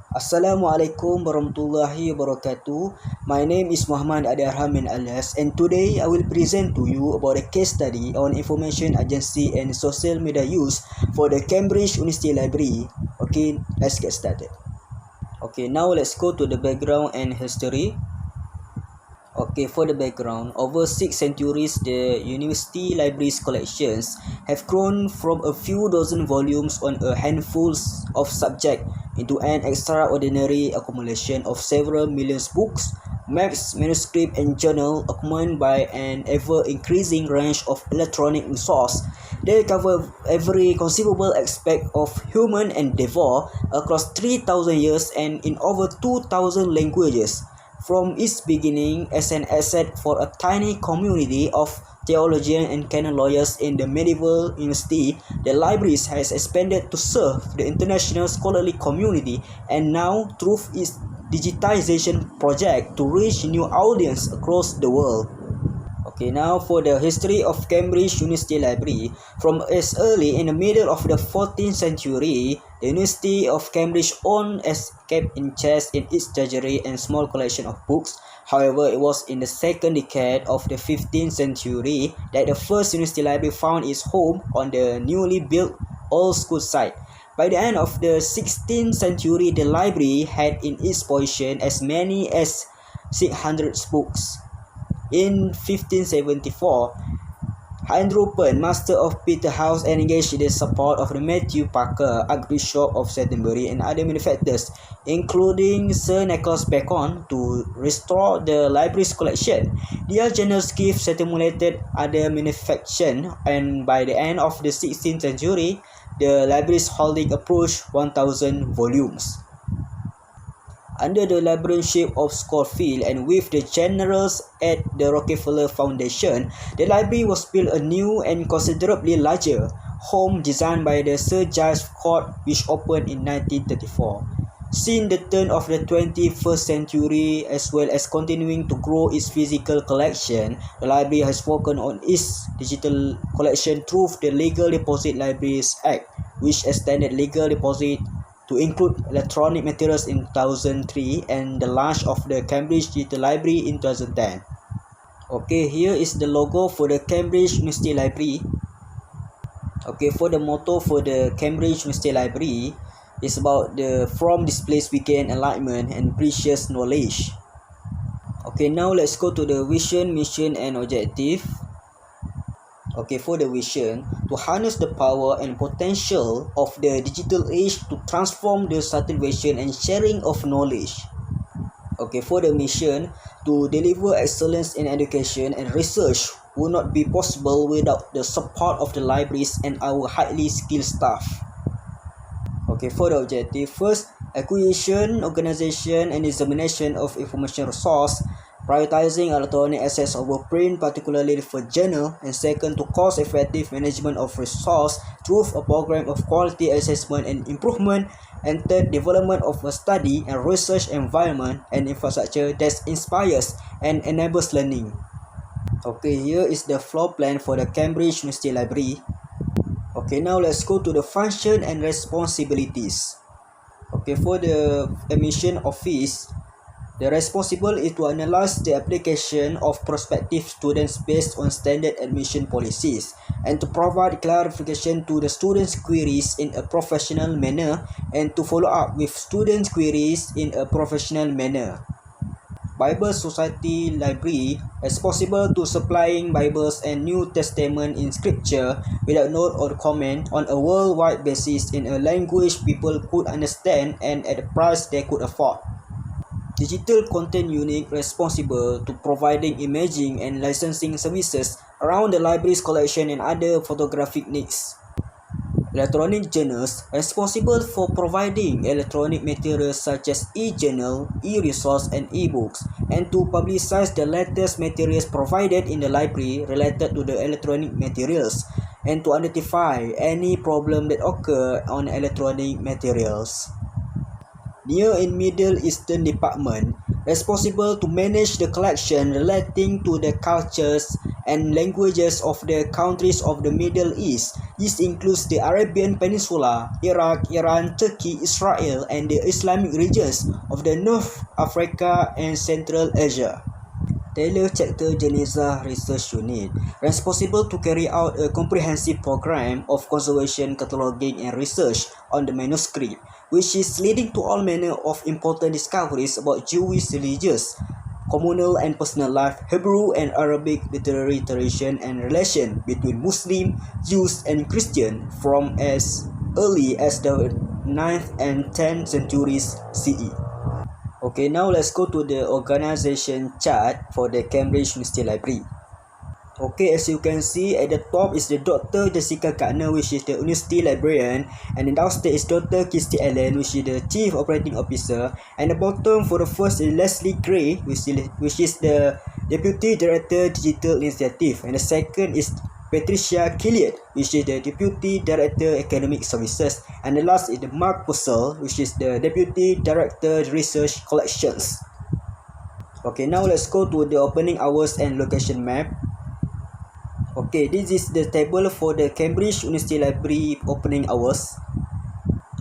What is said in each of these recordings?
Assalamualaikum warahmatullahi wabarakatuh. My name is Muhammad Adarham bin Alias, and today I will present to you about a case study on information agency and social media use for the Cambridge University Library. Okay, let's get started. Okay, now let's go to the background and history. Okay, for the background, over 6 centuries, the university library's collections have grown from a few dozen volumes on a handful of subjects into an extraordinary accumulation of several million books, maps, manuscripts, and journals, accompanied by an ever-increasing range of electronic resources. They cover every conceivable aspect of human endeavor across 3,000 years and in over 2,000 languages. From its beginning as an asset for a tiny community of theologians and canon lawyers in the medieval university, the library has expanded to serve the international scholarly community and now through its digitization project to reach new audience across the world. Okay, now for the history of Cambridge University Library. From as early in the middle of the 14th century, the University of Cambridge owned as kept in chest in its treasury and small collection of books. However, it was in the second decade of the 15th century that the first university library found its home on the newly built old school site. By the end of the 16th century, the library had in its possession as many as 600 books. In 1574, Andrew Penn, master of Peterhouse, engaged the support of Matthew Parker, Archbishop of Canterbury, and other benefactors, including Sir Nicholas Bacon, to restore the library's collection. Their generous gift stimulated other benefactions, and by the end of the 16th century, the library's holding approached 1,000 volumes. Under the librarianship of Schofield and with the generals at the Rockefeller Foundation, the library was built a new and considerably larger home designed by the Sir Giles Court, which opened in 1934. Since the turn of the 21st century, as well as continuing to grow its physical collection, the library has focused on its digital collection through the Legal Deposit Libraries Act, which extended legal deposit to include electronic materials in 2003 and the launch of the Cambridge Digital Library in 2010. Okay, here is the logo for the Cambridge University Library. Okay, for the motto for the Cambridge University Library is about the from this place we gain enlightenment and precious knowledge. Okay, now let's go to the vision, mission, and objective. Okay, for the vision, to harness the power and potential of the digital age to transform the circulation and sharing of knowledge. Okay, for the mission, to deliver excellence in education and research would not be possible without the support of the libraries and our highly skilled staff. Okay, for the objective, first, acquisition, organization, and dissemination of information resource, prioritizing electronic access over print, particularly for journal, and second, to cost-effective management of resource through a program of quality assessment and improvement, and third, development of a study and research environment and infrastructure that inspires and enables learning. Okay, here is the floor plan for the Cambridge University Library. Okay, now let's go to the function and responsibilities. Okay, for the admission office, the responsible is to analyze the application of prospective students based on standard admission policies and to provide clarification to the students' queries in a professional manner and to follow up with students' queries in a professional manner. Bible Society Library is possible to supplying Bibles and New Testament in Scripture without note or comment on a worldwide basis in a language people could understand and at a price they could afford. Digital content unit responsible to providing imaging and licensing services around the library's collection and other photographic needs. Electronic journals responsible for providing electronic materials such as e-journal, e-resource, and e-books, and to publicize the latest materials provided in the library related to the electronic materials, and to identify any problem that occur on electronic materials. Near and Middle Eastern Department, responsible to manage the collection relating to the cultures and languages of the countries of the Middle East, This includes the Arabian Peninsula, Iraq, Iran, Turkey, Israel, and the Islamic regions of the North Africa and Central Asia. Taylor Chapter Genizah Research Unit, responsible to carry out a comprehensive program of conservation, cataloging, and research on the manuscript, which is leading to all manner of important discoveries about Jewish religious, communal and personal life, Hebrew and Arabic literary tradition, and relation between Muslim, Jews, and Christian from as early as the 9th and 10th centuries CE. Okay, now let's go to the organization chart for the Cambridge University Library. Okay, as you can see, at the top is the Dr. Jessica Gardner, which is the University Librarian, and then downstairs is Dr. Kirsty Allen, which is the Chief Operating Officer, and the bottom for the first is Leslie Gray, which is the Deputy Director Digital Initiative, and the second is Patricia Killiard, which is the Deputy Director Academic Services, and the last is the Mark Purcell, which is the Deputy Director Research Collections. Okay, now let's go to the opening hours and location map. Okay, this is the table for the Cambridge University Library opening hours.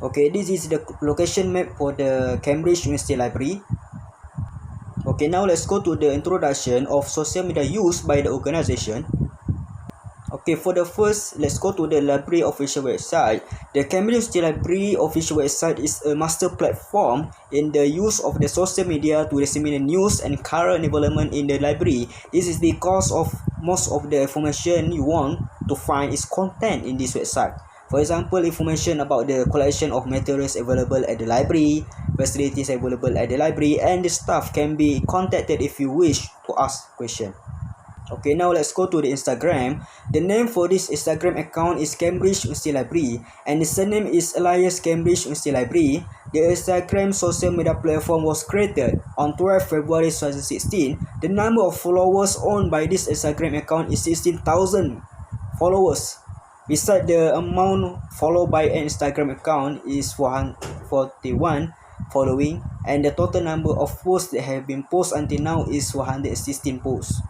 Okay, this is the location map for the Cambridge University Library. Okay, now let's go to the introduction of social media used by the organization. Okay, for the first, let's go to the library official website. The Cambridge University Library official website is a master platform in the use of the social media to disseminate news and current development in the library. This is because of most of the information you want to find is content in this website. For example, information about the collection of materials available at the library, facilities available at the library, and the staff can be contacted if you wish to ask questions. Okay, now let's go to the Instagram. The name for this Instagram account is Cambridge University Library, and the surname is Elias Cambridge University Library. The Instagram social media platform was created on 12 February 2016. The number of followers owned by this Instagram account is 16,000 followers. Besides, the amount followed by an Instagram account is 441 following, and the total number of posts that have been posted until now is 116 posts.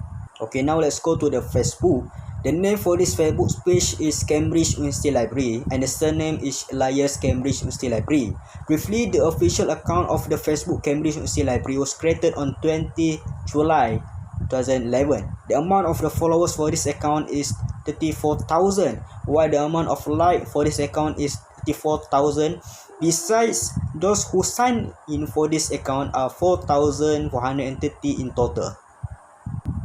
Okay, now let's go to the Facebook. The name for this Facebook page is Cambridge University Library, and the surname is Elias Cambridge University Library. Briefly, the official account of the Facebook Cambridge University Library was created on 20 July 2011. The amount of the followers for this account is 34,000, while the amount of like for this account is 34,000. Besides, those who signed in for this account are 4,430 in total.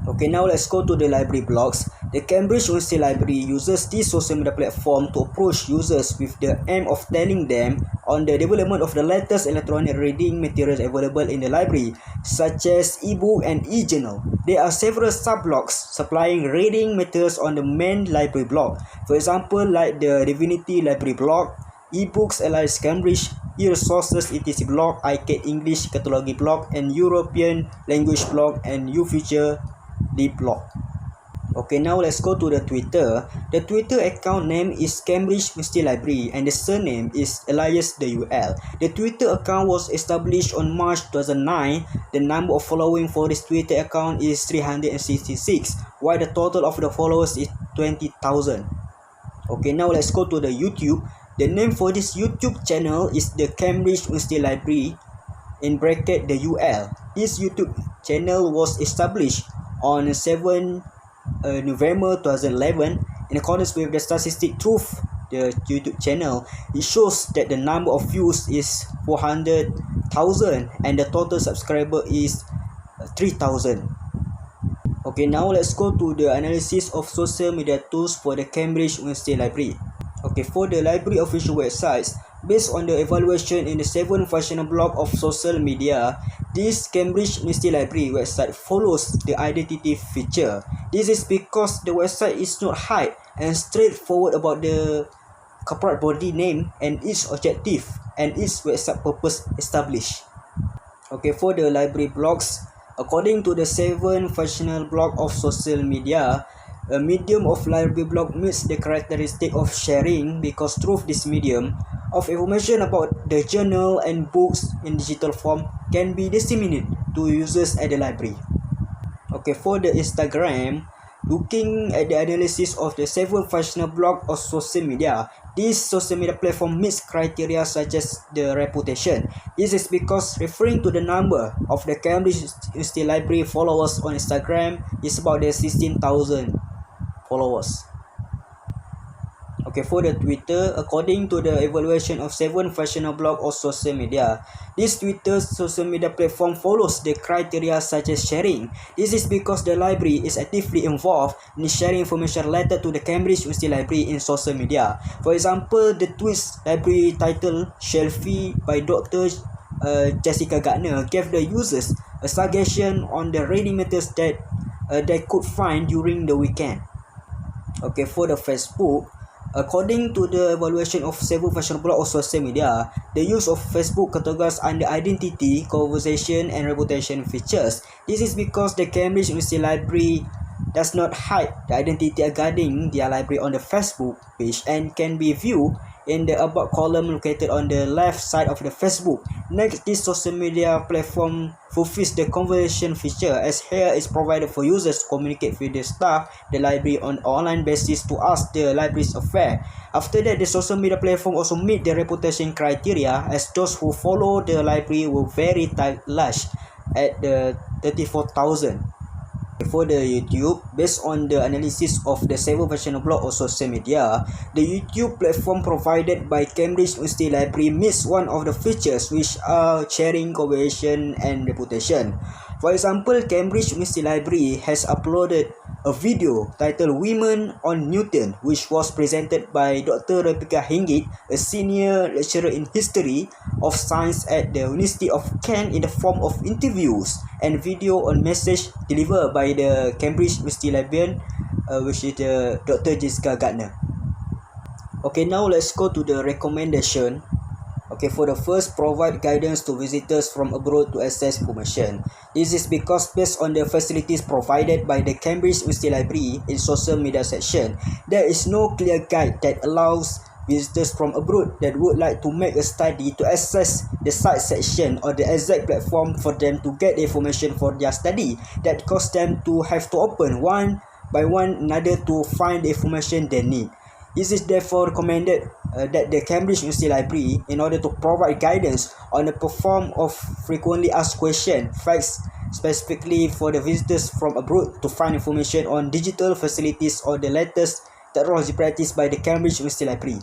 Okay, now let's go to the library blogs. The Cambridge University Library uses this social media platform to approach users with the aim of telling them on the development of the latest electronic reading materials available in the library, such as e-book and e-journal. There are several sub-blogs supplying reading materials on the main library blog. For example, like the Divinity Library blog, e-books Elias Cambridge, e-resources etc blog, iCat English Catalogy blog, and European language blog, and uFuture Deep blog. Okay, now let's go to the Twitter. The Twitter account name is Cambridge University Library, and the surname is Elias WL. The Twitter account was established on March 2009. The number of following for this Twitter account is 366, while the total of the followers is 20,000. Okay, now let's go to the YouTube. The name for this YouTube channel is the Cambridge University Library, in bracket the UL. This YouTube channel was established on 7 November 2011. In accordance with the statistic Truth, the YouTube channel, it shows that the number of views is 400,000 and the total subscriber is 3,000. Okay, now let's go to the analysis of social media tools for the Cambridge University Library. Okay, for the library official websites, based on the evaluation in the 7 functional block of social media, this Cambridge University Library website follows the identity feature. This is because the website is not hard and straightforward about the corporate body name and its objective and its website purpose established. Okay, for the library blogs, according to the 7 functional block of social media, a medium of library blog meets the characteristic of sharing because through this medium of information about the journal and books in digital form can be disseminated to users at the library. Okay, for the Instagram, Looking at the analysis of the 7 functional blocks of social media, this social media platform meets criteria such as the reputation. This is because referring to the number of the Cambridge University Library followers on Instagram is about the 16,000 followers. Okay, for the Twitter, according to the evaluation of 7 functional blocks of social media, this Twitter social media platform follows the criteria such as sharing. This is because the library is actively involved in sharing information related to the Cambridge University Library in social media. For example, the tweet's library title Shelfie by Dr. Jessica Gardner gave the users a suggestion on the reading matters that they could find during the weekend. Okay, for the Facebook, according to the evaluation of 7 functional blocks of social media, the use of Facebook categorized under identity, conversation, and reputation features. This is because the Cambridge University Library does not hide the identity regarding their library on the Facebook page and can be viewed in the About column located on the left side of the Facebook. Next, this social media platform fulfills the conversation feature, as here is provided for users to communicate with the staff, the library on an online basis to ask the library's affair. After that, the social media platform also meet the reputation criteria, as those who follow the library were very large at the 34,000. For the YouTube, based on the analysis of the 7 functional blocks of social media, the YouTube platform provided by Cambridge University Library meets one of the features, which are sharing, conversation, and reputation. For example, Cambridge University Library has uploaded a video titled Women on Newton, which was presented by Dr. Rebecca Hingit, a senior lecturer in history of science at the University of Kent, in the form of interviews and video on message delivered by the Cambridge University Librarian, which is Dr. Jessica Gardner. Okay, now let's go to the recommendation. Okay, for the first, provide guidance to visitors from abroad to access information. This is because based on the facilities provided by the Cambridge University Library in social media section, there is no clear guide that allows visitors from abroad that would like to make a study to access the site section or the exact platform for them to get information for their study, that cause them to have to open one by one another to find the information they need. It is therefore recommended that the Cambridge University Library, in order to provide guidance on the perform of frequently asked questions, facts specifically for the visitors from abroad to find information on digital facilities or the latest technology practiced by the Cambridge University Library.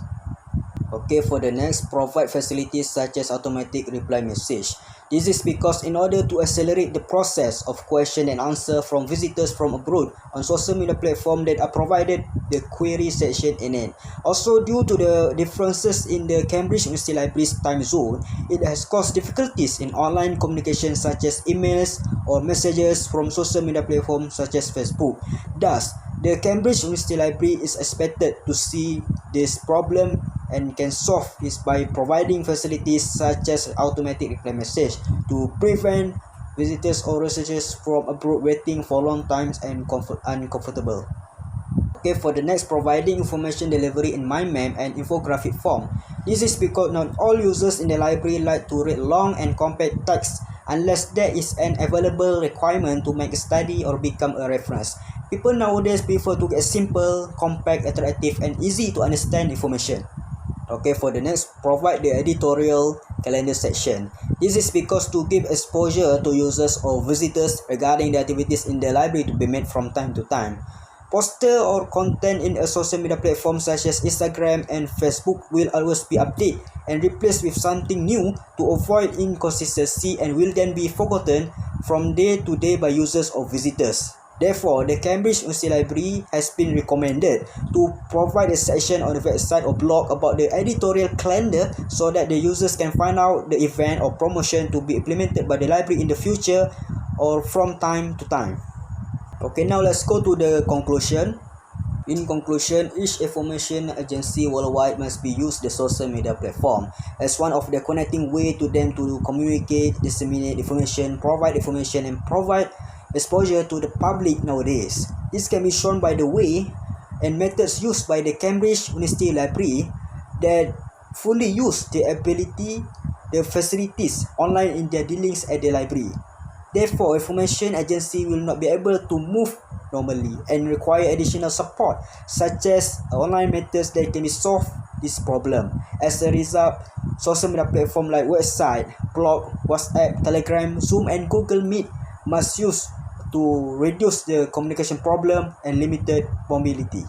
Okay, for the next, provide facilities such as automatic reply message. This is because in order to accelerate the process of question and answer from visitors from abroad on social media platforms that are provided the query section in it. Also, due to the differences in the Cambridge University Library's time zone, it has caused difficulties in online communication such as emails or messages from social media platforms such as Facebook. Thus, the Cambridge University Library is expected to see this problem and can solve this by providing facilities such as automatic reply message to prevent visitors or researchers from abroad waiting for long times and uncomfortable. Okay, for the next, providing information delivery in mind map and infographic form. This is because not all users in the library like to read long and compact text unless there is an available requirement to make a study or become a reference. People nowadays prefer to get simple, compact, attractive, and easy to understand information. Okay, for the next, provide the editorial calendar section. This is because to give exposure to users or visitors regarding the activities in the library to be made from time to time. Poster or content in a social media platform such as Instagram and Facebook will always be updated and replaced with something new to avoid inconsistency and will then be forgotten from day to day by users or visitors. Therefore, the Cambridge University Library has been recommended to provide a section on the website or blog about the editorial calendar so that the users can find out the event or promotion to be implemented by the library in the future or from time to time. Okay, now let's go to the conclusion. In conclusion, each information agency worldwide must be used the social media platform as one of the connecting way to them to communicate, disseminate information, and provide exposure to the public nowadays. This can be shown by the way and methods used by the Cambridge University Library that fully use the facilities online in their dealings at the library. Therefore, information agency will not be able to move normally and require additional support, such as online methods that can be solve this problem. As a result, social media platforms like website, blog, WhatsApp, Telegram, Zoom, and Google Meet must use to reduce the communication problem and limited mobility.